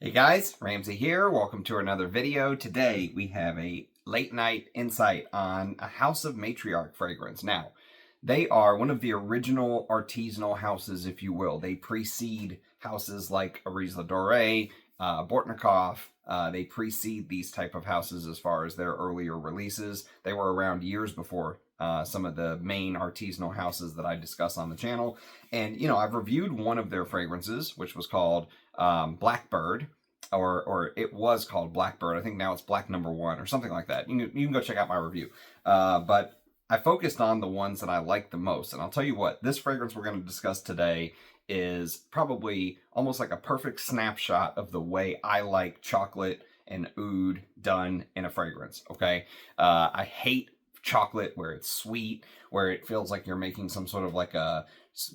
Hey guys, Ramsey here. Welcome to another video. Today we have a late night insight on a House of Matriarch fragrance. Now, they are one of the original artisanal houses, if you will. They precede houses like Arisla Doré, Bortnikov. They precede these type of houses as far as their earlier releases. They were around years before some of the main artisanal houses that I discuss on the channel. And, you know, I've reviewed one of their fragrances, which was called Blackbird, or it was called Blackbird. I think now it's Black Number 1 or something like that. You can go check out my review. But I focused on the ones that I like the most. And I'll tell you what, this fragrance we're going to discuss today is probably almost like a perfect snapshot of the way I like chocolate and oud done in a fragrance, okay? I hate chocolate where it's sweet, where it feels like you're making some sort of like a,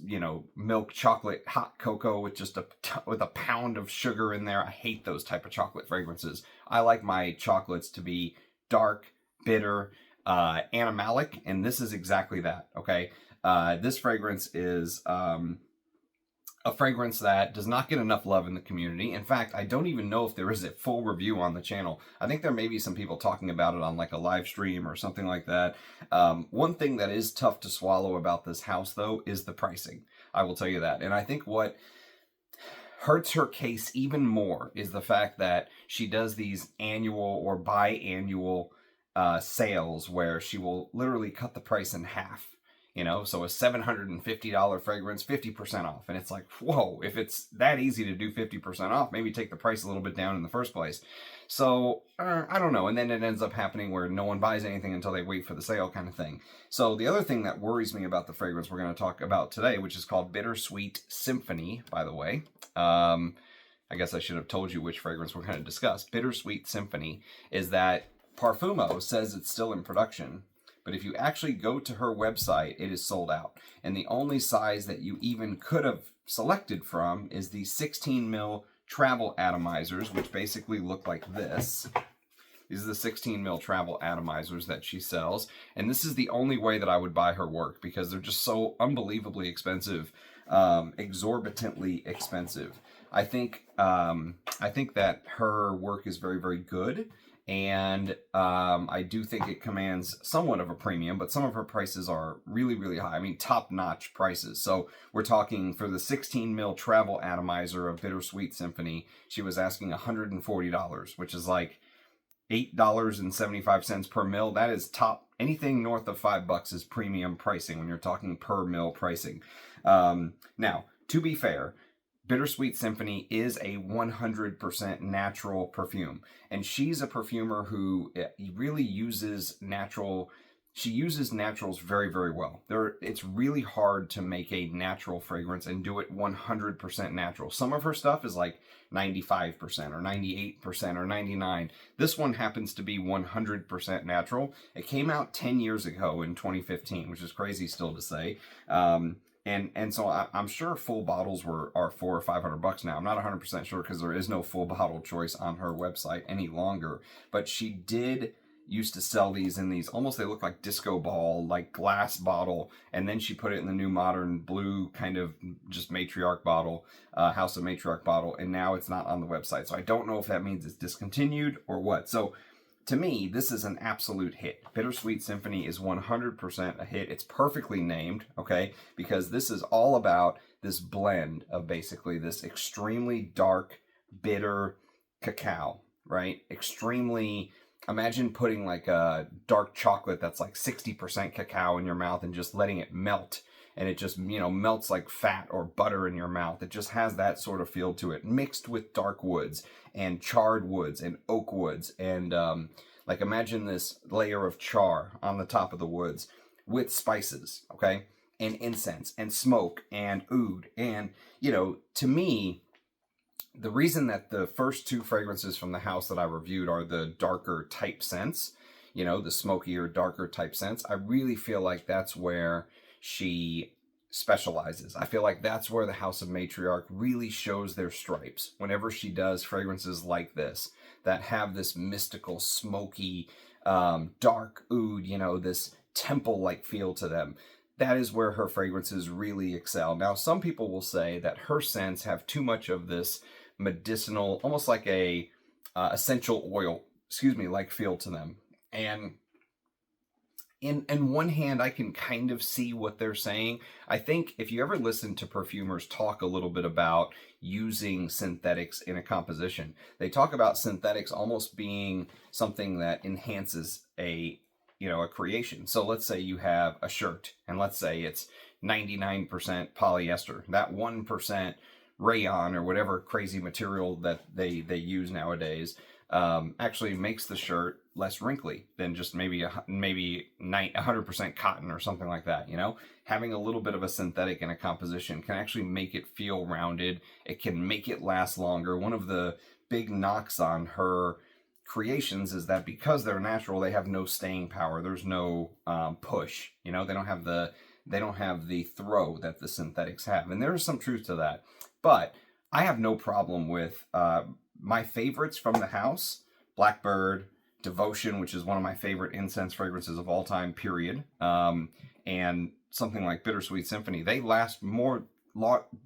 you know, milk chocolate hot cocoa with just with a pound of sugar in there. I hate those type of chocolate fragrances. I like my chocolates to be dark, bitter, animalic, and this is exactly that, okay? This fragrance is a fragrance that does not get enough love in the community. In fact, I don't even know if there is a full review on the channel. I think there may be some people talking about it on like a live stream or something like that. One thing that is tough to swallow about this house, though, is the pricing. I will tell you that. And I think what hurts her case even more is the fact that she does these annual or biannual sales where she will literally cut the price in half. You know, so a $750 fragrance, 50% off. And it's like, whoa, if it's that easy to do 50% off, maybe take the price a little bit down in the first place. So, I don't know. And then it ends up happening where no one buys anything until they wait for the sale kind of thing. So the other thing that worries me about the fragrance we're going to talk about today, which is called Bittersweet Symphony, by the way. I guess I should have told you which fragrance we're going to discuss. Bittersweet Symphony is that Parfumo says it's still in production. But if you actually go to her website, it is sold out. And the only size that you even could have selected from is the 16 mil travel atomizers, which basically look like this. These are the 16 mil travel atomizers that she sells. And this is the only way that I would buy her work because they're just so unbelievably expensive, exorbitantly expensive. I think that her work is very, very good. And I do think it commands somewhat of a premium, but some of her prices are really, really high. I mean, top-notch prices. So we're talking for the 16 mil travel atomizer of Bittersweet Symphony, she was asking $140, which is like $8.75 per mil. That is top. Anything north of $5 is premium pricing when you're talking per mil pricing. Now, to be fair, Bittersweet Symphony is a 100% natural perfume. And she's a perfumer who really uses she uses naturals very, very well. It's really hard to make a natural fragrance and do it 100% natural. Some of her stuff is like 95% or 98% or 99%. This one happens to be 100% natural. It came out 10 years ago in 2015, which is crazy still to say. And so I'm sure full bottles are $400 or $500 now. I'm not 100% sure because there is no full bottle choice on her website any longer. But she did used to sell these in these, almost they look like disco ball, like glass bottle. And then she put it in the new modern blue kind of just Matriarch bottle, House of Matriarch bottle. And now it's not on the website. So I don't know if that means it's discontinued or what. So to me, this is an absolute hit. Bittersweet Symphony is 100% a hit. It's perfectly named, okay? Because this is all about this blend of basically this extremely dark, bitter cacao, right? Extremely, imagine putting like a dark chocolate that's like 60% cacao in your mouth and just letting it melt. And it just, you know, melts like fat or butter in your mouth. It just has that sort of feel to it, mixed with dark woods and charred woods and oak woods. And like imagine this layer of char on the top of the woods with spices, okay? And incense and smoke and oud. And, you know, to me, the reason that the first two fragrances from the house that I reviewed are the darker type scents, you know, the smokier, darker type scents, I really feel like that's where she specializes. I feel like that's where the House of Matriarch really shows their stripes. Whenever she does fragrances like this, that have this mystical, smoky, dark oud, you know, this temple-like feel to them. That is where her fragrances really excel. Now, some people will say that her scents have too much of this medicinal, almost like a essential oil, like feel to them. And in one hand, I can kind of see what they're saying. I think if you ever listen to perfumers talk a little bit about using synthetics in a composition, they talk about synthetics almost being something that enhances a creation. So let's say you have a shirt, and let's say it's 99% polyester. That 1% rayon or whatever crazy material that they use nowadays actually makes the shirt less wrinkly than just maybe 100% cotton or something like that. Having a little bit of a synthetic in a composition can actually make it feel rounded. It can make it last longer. One of the big knocks on her creations is that because they're natural, they have no staying power. There's no push. They don't have the throw that the synthetics have, and there is some truth to that. But I have no problem with my favorites from the house: Blackbird, Devotion, which is one of my favorite incense fragrances of all time, period. And something like Bittersweet Symphony. They last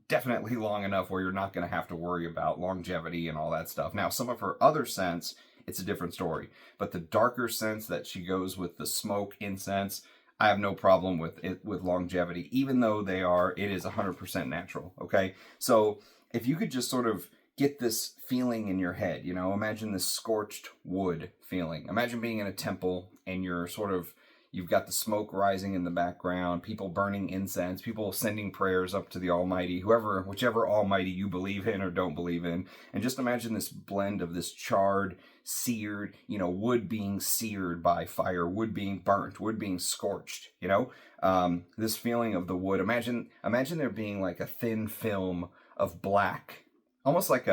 definitely long enough where you're not going to have to worry about longevity and all that stuff. Now, some of her other scents, it's a different story. But the darker scents that she goes with, the smoke incense, I have no problem with it, with longevity, even though it is 100% natural. Okay. So if you could just sort of get this feeling in your head, imagine this scorched wood feeling. Imagine being in a temple and you've got the smoke rising in the background, people burning incense, people sending prayers up to the Almighty, whichever Almighty you believe in or don't believe in. And just imagine this blend of this charred, seared, wood being seared by fire, wood being burnt, wood being scorched, this feeling of the wood. Imagine there being like a thin film of black, almost like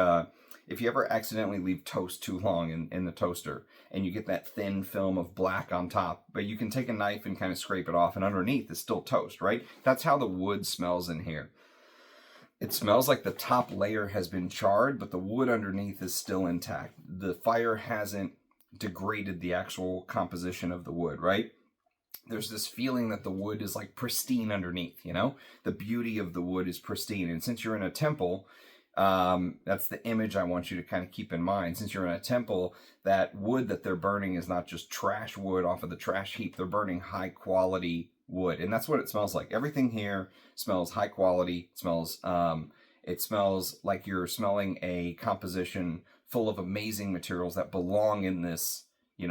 if you ever accidentally leave toast too long in the toaster and you get that thin film of black on top, but you can take a knife and kind of scrape it off, and underneath is still toast, right? That's how the wood smells in here. It smells like the top layer has been charred, but the wood underneath is still intact. The fire hasn't degraded the actual composition of the wood, right? There's this feeling that the wood is like pristine underneath, The beauty of the wood is pristine. And since you're in a temple, that's the image I want you to kind of keep in mind. Since you're in a temple, that wood that they're burning is not just trash wood off of the trash heap. They're burning high quality wood, and that's what it smells like. Everything here smells high quality. It smells like you're smelling a composition full of amazing materials that belong in this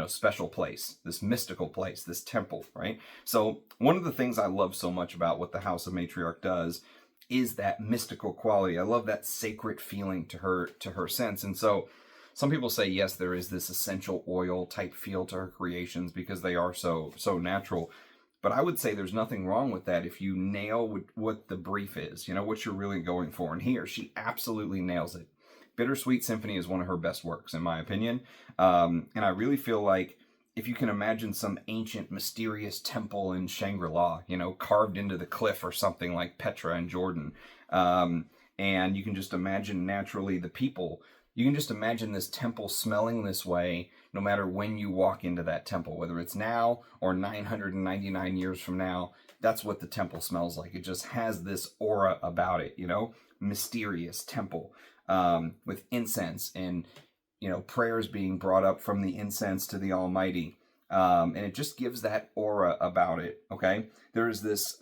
special place, this mystical place, this temple, right? So one of the things I love so much about what the House of Matriarch does is that mystical quality. I love that sacred feeling to her scents. And so some people say, yes, there is this essential oil type feel to her creations because they are so natural. But I would say there's nothing wrong with that if you nail what the brief is, what you're really going for. And here, she absolutely nails it. Bittersweet Symphony is one of her best works, in my opinion. And I really feel like if you can imagine some ancient, mysterious temple in Shangri-La, carved into the cliff or something like Petra in Jordan, and you can just imagine naturally the people, you can just imagine this temple smelling this way no matter when you walk into that temple, whether it's now or 999 years from now. That's what the temple smells like. It just has this aura about it, mysterious temple, with incense and prayers being brought up from the incense to the Almighty. And it just gives that aura about it, okay? There's this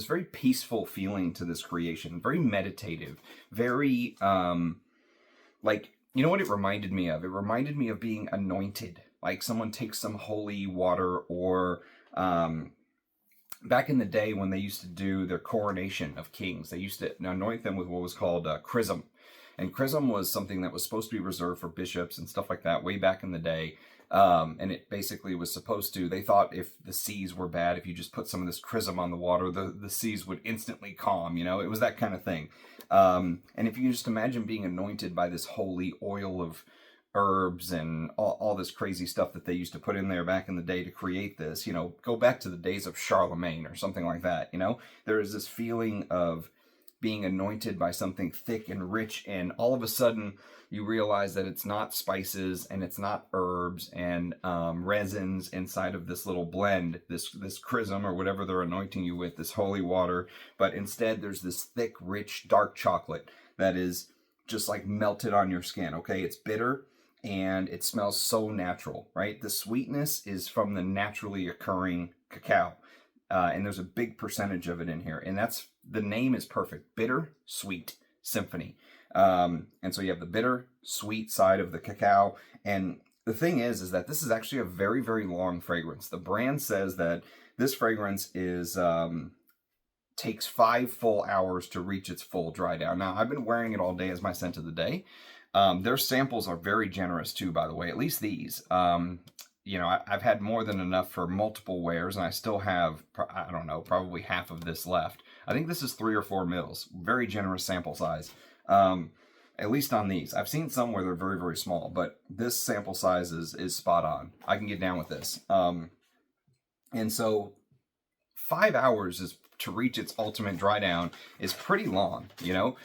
very peaceful feeling to this creation, very meditative, very, what it reminded me of? It reminded me of being anointed, like someone takes some holy water or, back in the day when they used to do their coronation of kings, they used to anoint them with what was called chrism. And chrism was something that was supposed to be reserved for bishops and stuff like that way back in the day. And it basically was supposed to, they thought if the seas were bad, if you just put some of this chrism on the water, the seas would instantly calm, it was that kind of thing. And if you can just imagine being anointed by this holy oil of herbs and all this crazy stuff that they used to put in there back in the day to create this, go back to the days of Charlemagne or something like that, there is this feeling of being anointed by something thick and rich, and all of a sudden you realize that it's not spices and it's not herbs and resins inside of this little blend, this chrism or whatever they're anointing you with, this holy water, but instead there's this thick, rich, dark chocolate that is just like melted on your skin, okay? It's bitter and it smells so natural, right? The sweetness is from the naturally occurring cacao. And there's a big percentage of it in here. And the name is perfect. Bittersweet Symphony. And so you have the bitter, sweet side of the cacao. And the thing is that this is actually a very, very long fragrance. The brand says that this fragrance takes 5 full hours to reach its full dry down. Now, I've been wearing it all day as my scent of the day. Their samples are very generous too, by the way, at least these. You know, I've had more than enough for multiple wears, and I still have, I don't know, probably half of this left. I think this is 3 or 4 mils. Very generous sample size. At least on these. I've seen some where they're very, very small, but this sample size is spot on. I can get down with this. And so 5 hours to reach its ultimate dry down is pretty long, you know?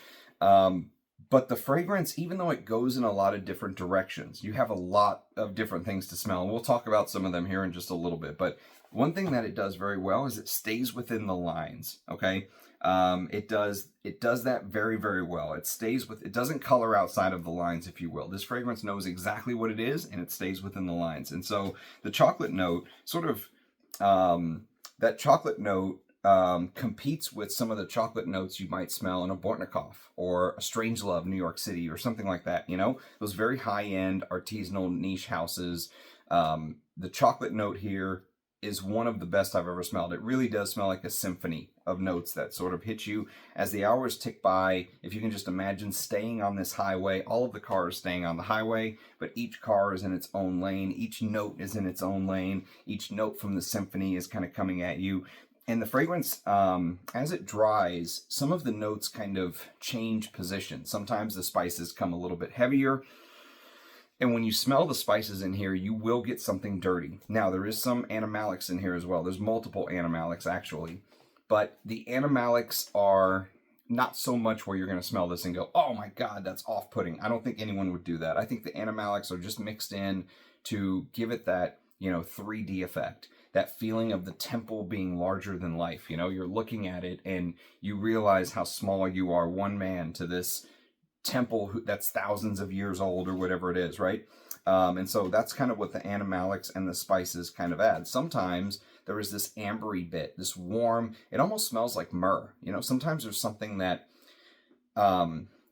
But the fragrance, even though it goes in a lot of different directions, you have a lot of different things to smell. And we'll talk about some of them here in just a little bit. But one thing that it does very well is it stays within the lines, okay? It does that very, very well. It doesn't color outside of the lines, if you will. This fragrance knows exactly what it is, and it stays within the lines. And so the chocolate note sort of, that chocolate note competes with some of the chocolate notes you might smell in a Bortnikov or a Strangelove, New York City, or something like that, you know? Those very high-end artisanal niche houses. The chocolate note here is one of the best I've ever smelled. It really does smell like a symphony of notes that sort of hit you as the hours tick by. If you can just imagine staying on this highway, all of the cars staying on the highway, but each car is in its own lane. Each note is in its own lane. Each note from the symphony is kind of coming at you. And the fragrance, as it dries, some of the notes kind of change position. Sometimes the spices come a little bit heavier. And when you smell the spices in here, you will get something dirty. Now, there is some animalics in here as well. There's multiple animalics, actually. But the animalics are not so much where you're going to smell this and go, oh my God, that's off-putting. I don't think anyone would do that. I think the animalics are just mixed in to give it that, you know, 3D effect. That feeling of the temple being larger than life. You know, you're looking at it and you realize how small you are, one man, to this temple that's thousands of years old or whatever it is, right? And so that's kind of what the animalics and the spices kind of add. Sometimes there is this ambery bit, this warm, it almost smells like myrrh. You know, sometimes there's something that,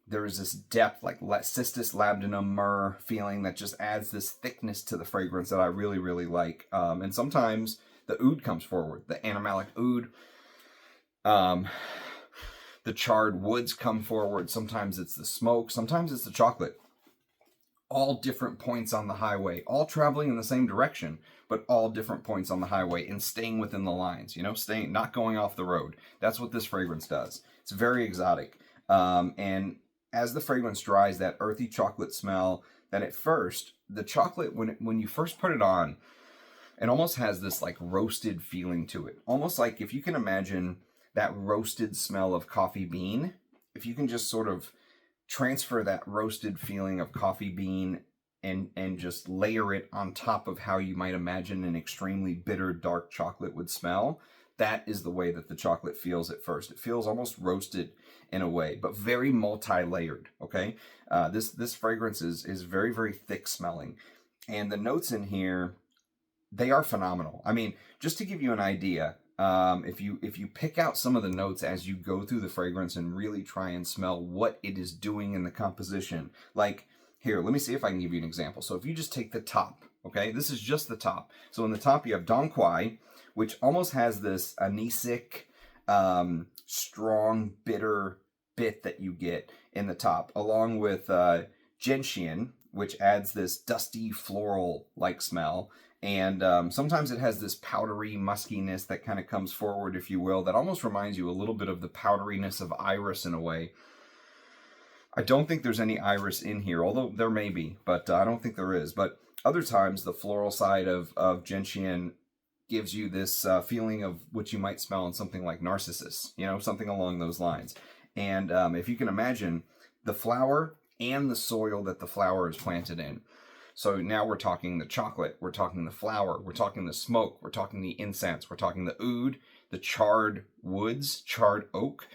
there is this depth, like cistus labdanum myrrh feeling that just adds this thickness to the fragrance that I really, really like. And sometimes the oud comes forward, the animalic oud. The charred woods come forward. Sometimes it's the smoke. Sometimes it's the chocolate. All different points on the highway, all traveling in the same direction, but all different points on the highway and staying within the lines, you know, not going off the road. That's what this fragrance does. It's very exotic. And as the fragrance dries, that earthy chocolate smell, that at first, the chocolate, when you first put it on, it almost has this like roasted feeling to it. Almost like if you can imagine that roasted smell of coffee bean, if you can just sort of transfer that roasted feeling of coffee bean and just layer it on top of how you might imagine an extremely bitter dark chocolate would smell, that is the way that the chocolate feels at first. It feels almost roasted in a way, but very multi-layered, okay? This fragrance is very, very thick smelling. And the notes in here, they are phenomenal. I mean, just to give you an idea, if you pick out some of the notes as you go through the fragrance and really try and smell what it is doing in the composition, like here, let me see if I can give you an example. So if you just take the top, okay, this is just the top. So in the top you have Dong Quai, which almost has this anisic, strong, bitter bit that you get in the top, along with gentian, which adds this dusty floral-like smell. And sometimes it has this powdery muskiness that kind of comes forward, if you will, that almost reminds you a little bit of the powderiness of iris in a way. I don't think there's any iris in here, although there may be, but I don't think there is. But other times, the floral side of gentian gives you this feeling of what you might smell in something like narcissus, you know, something along those lines. And if you can imagine, the flower and the soil that the flower is planted in. So now we're talking the chocolate, we're talking the flower, we're talking the smoke, we're talking the incense, we're talking the oud, the charred woods, charred oak.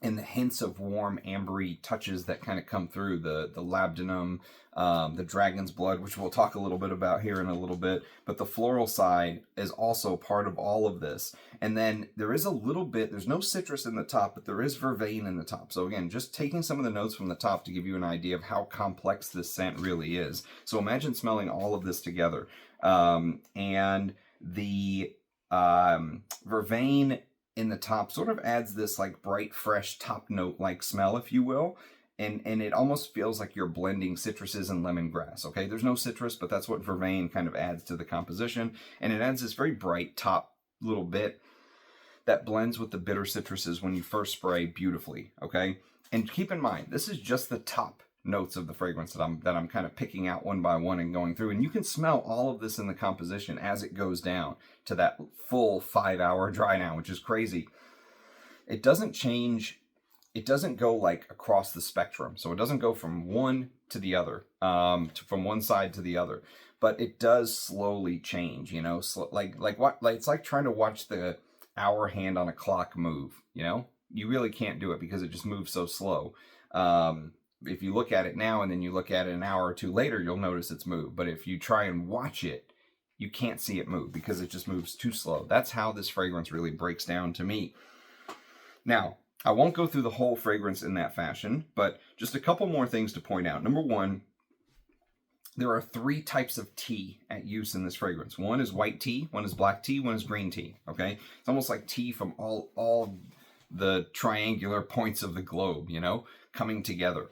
and the hints of warm ambery touches that kind of come through, the labdanum, the dragon's blood, which we'll talk a little bit about here in a little bit, but the floral side is also part of all of this. And then there is a little bit, there's no citrus in the top, but there is vervain in the top. So again, just taking some of the notes from the top to give you an idea of how complex this scent really is. So imagine smelling all of this together. And the vervain in the top sort of adds this like bright, fresh top note like smell, if you will. And it almost feels like you're blending citruses and lemongrass, okay? There's no citrus, but that's what vervain kind of adds to the composition. And it adds this very bright top little bit that blends with the bitter citruses when you first spray beautifully, okay? And keep in mind, this is just the top notes of the fragrance that I'm kind of picking out one by one and going through. And you can smell all of this in the composition as it goes down to that full 5-hour dry down, which is crazy. It doesn't change. It doesn't go like across the spectrum. So it doesn't go from one to the other, from one side to the other, but it does slowly change, you know, like it's like trying to watch the hour hand on a clock move, you know, you really can't do it because it just moves so slow. If you look at it now and then you look at it an hour or two later, you'll notice it's moved. But if you try and watch it, you can't see it move because it just moves too slow. That's how this fragrance really breaks down to me. Now, I won't go through the whole fragrance in that fashion, but just a couple more things to point out. Number one, there are 3 types of tea at use in this fragrance. One is white tea, one is black tea, one is green tea, okay? It's almost like tea from all the triangular points of the globe, you know, coming together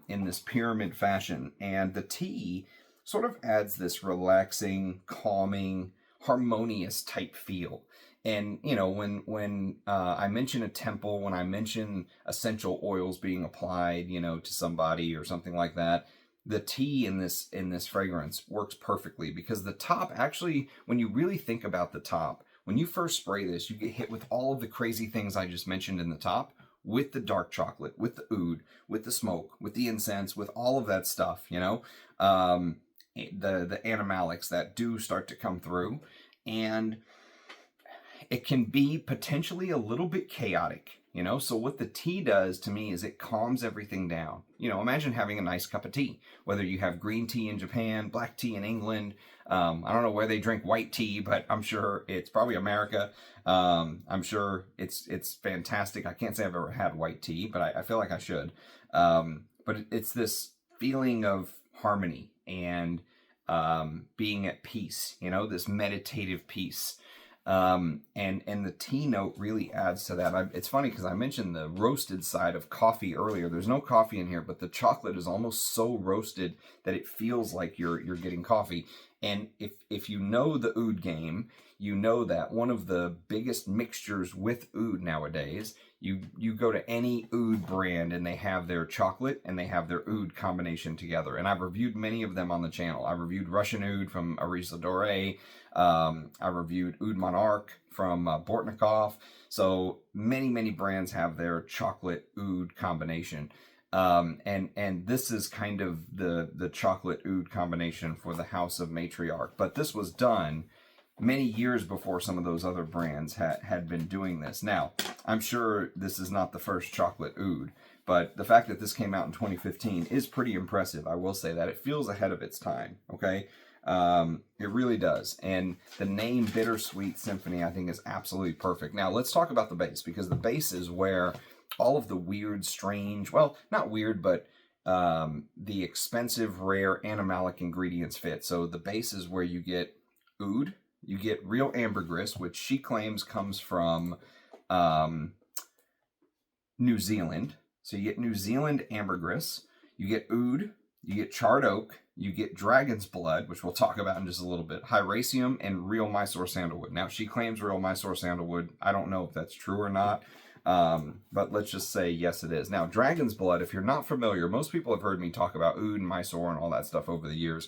in this pyramid fashion. And the tea sort of adds this relaxing, calming, harmonious type feel. And, you know, when I mention a temple, when I mention essential oils being applied, you know, to somebody or something like that, the tea in this fragrance works perfectly because the top actually, when you really think about the top, when you first spray this, you get hit with all of the crazy things I just mentioned in the top, with the dark chocolate, with the oud, with the smoke, with the incense, with all of that stuff, you know, the animalics that do start to come through. And it can be potentially a little bit chaotic, you know? So what the tea does to me is it calms everything down. You know, imagine having a nice cup of tea, whether you have green tea in Japan, black tea in England. I don't know where they drink white tea, but I'm sure it's probably America. I'm sure it's fantastic. I can't say I've ever had white tea, but I feel like I should. But it's this feeling of harmony and being at peace, you know, this meditative peace. And the tea note really adds to that. It's funny because I mentioned the roasted side of coffee earlier. There's no coffee in here, but the chocolate is almost so roasted that it feels like you're getting coffee. And if you know the oud game, you know that one of the biggest mixtures with oud nowadays, you go to any oud brand and they have their chocolate and they have their oud combination together. And I've reviewed many of them on the channel. I reviewed Russian oud from Aris Ladore. I reviewed Oud Monarch from Bortnikov. So many brands have their chocolate oud combination. And this is kind of the chocolate oud combination for the House of Matriarch. But this was done many years before some of those other brands had been doing this. Now, I'm sure this is not the first chocolate oud, but the fact that this came out in 2015 is pretty impressive. I will say that. It feels ahead of its time, okay? It really does. And the name Bittersweet Symphony, I think, is absolutely perfect. Now, let's talk about the base, because the base is where all of the weird, strange, well, not weird, but the expensive, rare animalic ingredients fit. So the base is where you get oud, you get real ambergris, which she claims comes from New Zealand. So you get New Zealand ambergris, you get oud, you get charred oak, you get dragon's blood, which we'll talk about in just a little bit, hyraceum, and real Mysore sandalwood. Now, she claims real Mysore sandalwood. I don't know if that's true or not, but let's just say yes, it is. Now, dragon's blood, if you're not familiar, most people have heard me talk about oud and Mysore and all that stuff over the years.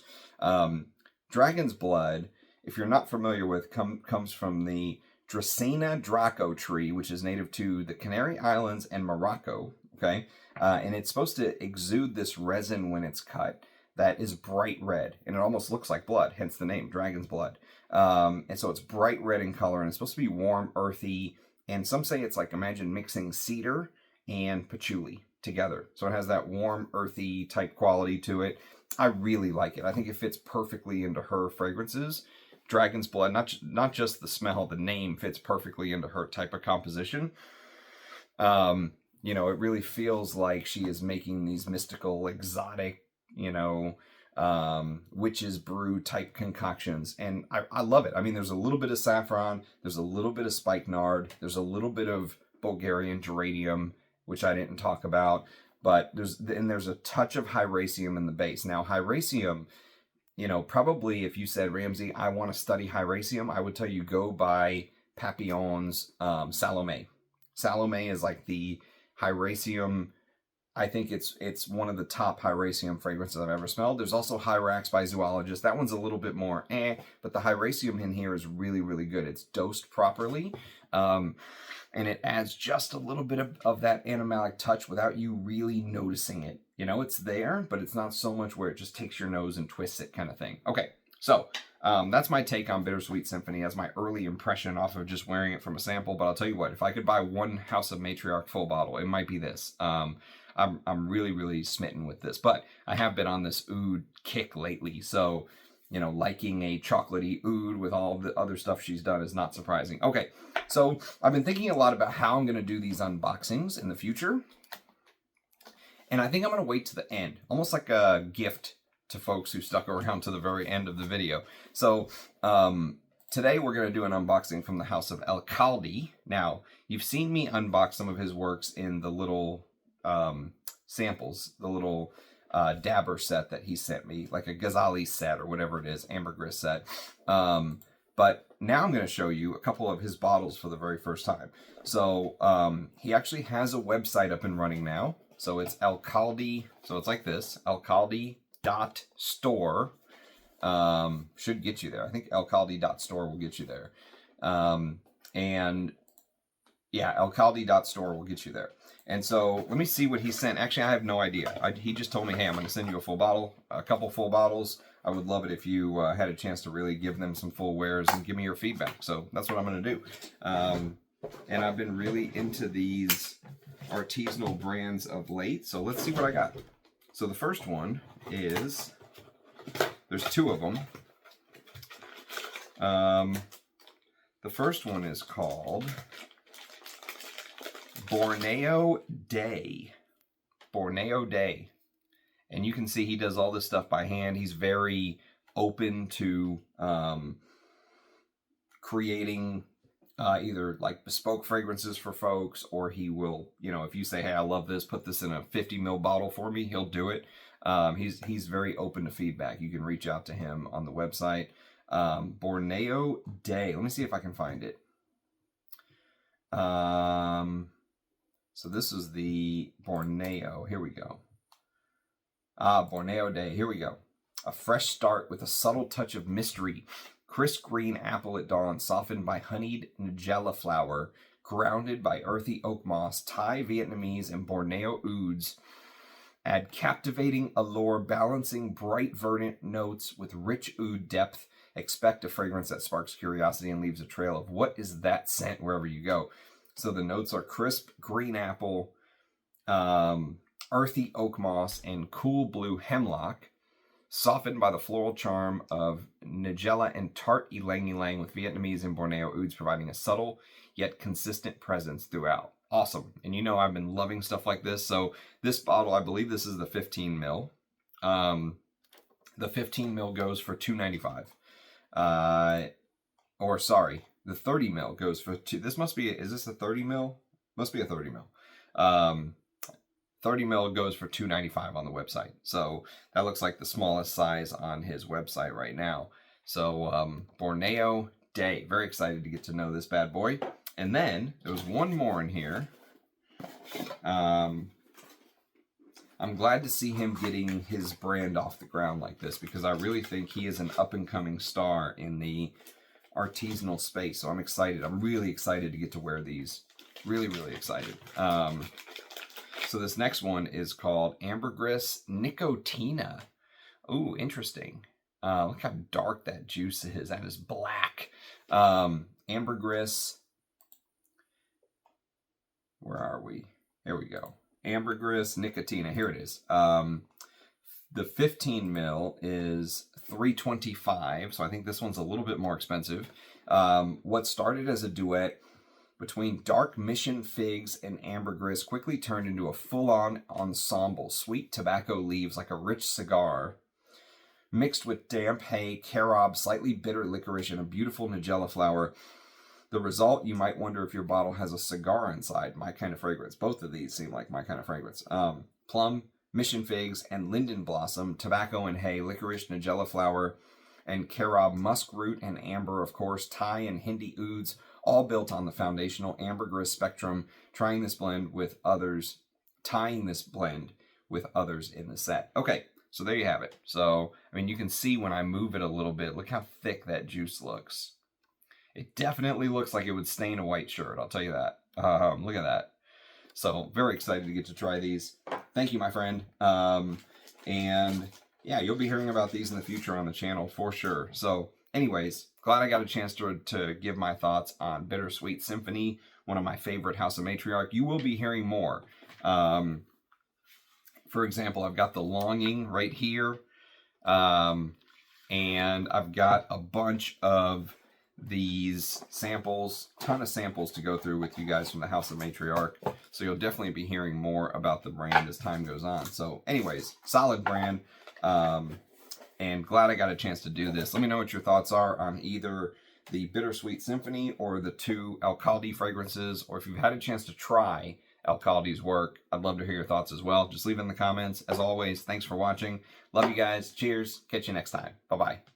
Dragon's blood, if you're not familiar with, comes from the Dracaena Draco tree, which is native to the Canary Islands and Morocco, okay? And it's supposed to exude this resin when it's cut that is bright red, and it almost looks like blood, hence the name, dragon's blood. And so it's bright red in color, and it's supposed to be warm, earthy, and some say it's like, imagine mixing cedar and patchouli together. So it has that warm, earthy type quality to it. I really like it. I think it fits perfectly into her fragrances. Dragon's Blood, not just the smell, the name fits perfectly into her type of composition. You know, it really feels like she is making these mystical, exotic, you know, witch's brew type concoctions. And I love it. I mean, there's a little bit of saffron, there's a little bit of spikenard, there's a little bit of Bulgarian geranium, which I didn't talk about, but there's a touch of Hyraceum in the base. Now, Hyraceum, you know, probably if you said, Ramsey, I want to study Hyraceum, I would tell you go buy Papillon's Salome. Salome is like the Hyraceum. I think it's one of the top Hyraceum fragrances I've ever smelled. There's also Hyrax by Zoologist. That one's a little bit more but the Hyraceum in here is really, really good. It's dosed properly, and it adds just a little bit of that animalic touch without you really noticing it. You know, it's there, but it's not so much where it just takes your nose and twists it kind of thing. Okay, so that's my take on Bittersweet Symphony as my early impression off of just wearing it from a sample. But I'll tell you what, if I could buy one House of Matriarch full bottle, it might be this. I'm really, really smitten with this. But I have been on this oud kick lately, so, you know, liking a chocolatey oud with all the other stuff she's done is not surprising. Okay, so I've been thinking a lot about how I'm going to do these unboxings in the future. And I think I'm going to wait to the end, almost like a gift to folks who stuck around to the very end of the video. So today we're going to do an unboxing from the house of Elkhaldi. Now, you've seen me unbox some of his works in the little samples, the little dabber set that he sent me, like a Ghazali set or whatever it is, ambergris set. But now I'm going to show you a couple of his bottles for the very first time. So he actually has a website up and running now. So it's Elkhaldi, so it's like this, elkhaldi.store. Should get you there. I think elkhaldi.store will get you there. And yeah, elkhaldi.store will get you there. And so let me see what he sent. Actually, I have no idea. He just told me, hey, I'm going to send you a full bottle, a couple full bottles. I would love it if you had a chance to really give them some full wears and give me your feedback. So that's what I'm going to do. And I've been really into these artisanal brands of late. So let's see what I got. So the first one is, there's two of them. The first one is called Borneo Day. Borneo Day. And you can see he does all this stuff by hand. He's very open to creating either like bespoke fragrances for folks, or he will, you know, if you say, hey, I love this, put this in a 50 ml bottle for me, he'll do it. He's very open to feedback. You can reach out to him on the website. Borneo Day. Let me see if I can find it. So this is the Borneo. Here we go. Borneo Day. Here we go. A fresh start with a subtle touch of mystery. Crisp green apple at dawn, softened by honeyed nigella flower, grounded by earthy oak moss, Thai, Vietnamese, and Borneo ouds. Add captivating allure, balancing bright verdant notes with rich oud depth. Expect a fragrance that sparks curiosity and leaves a trail of what is that scent wherever you go. So the notes are crisp green apple, earthy oak moss, and cool blue hemlock, softened by the floral charm of nigella and tart ylang ylang, with Vietnamese and Borneo ouds providing a subtle yet consistent presence throughout. Awesome. And you know I've been loving stuff like this. So this bottle, I believe this is the 15 mil. The 15 mil goes for $2.95. Or sorry, the 30 mil goes for this must be, is this a 30 mil? Must be a 30 mil. 30 mil goes for $2.95 on the website. So that looks like the smallest size on his website right now. So Borneo Day. Very excited to get to know this bad boy. And then there was one more in here. I'm glad to see him getting his brand off the ground like this, because I really think he is an up-and-coming star in the artisanal space. So I'm excited. I'm really excited to get to wear these. Really, really excited. So this next one is called Ambergris Nicotina. Ooh, interesting. Look how dark that juice is. That is black. Ambergris. Where are we? Here we go. Ambergris Nicotina. Here it is. The 15 mil is $325, so I think this one's a little bit more expensive. What started as a duet between dark mission figs and ambergris quickly turned into a full-on ensemble. Sweet tobacco leaves like a rich cigar, mixed with damp hay, carob, slightly bitter licorice, and a beautiful nigella flower. The result, you might wonder if your bottle has a cigar inside. My kind of fragrance. Both of these seem like my kind of fragrance. Plum, mission figs, and linden blossom, tobacco and hay, licorice, nigella flower, and carob, musk root, and amber, of course, Thai and Hindi ouds, all built on the foundational ambergris spectrum, tying this blend with others in the set. Okay, so there you have it. So, I mean, you can see when I move it a little bit, look how thick that juice looks. It definitely looks like it would stain a white shirt, I'll tell you that. Look at that. So, very excited to get to try these. Thank you, my friend. And yeah, you'll be hearing about these in the future on the channel for sure. So, anyways, glad I got a chance to give my thoughts on Bittersweet Symphony, one of my favorite House of Matriarch. You will be hearing more. For example, I've got the Longing right here. And I've got a bunch of these samples, ton of samples to go through with you guys from the House of Matriarch. So you'll definitely be hearing more about the brand as time goes on. So anyways, solid brand. And glad I got a chance to do this. Let me know what your thoughts are on either the Bittersweet Symphony or the two Elkhaldi fragrances, or if you've had a chance to try Elkhaldi's work, I'd love to hear your thoughts as well. Just leave it in the comments. As always, thanks for watching. Love you guys. Cheers. Catch you next time. Bye-bye.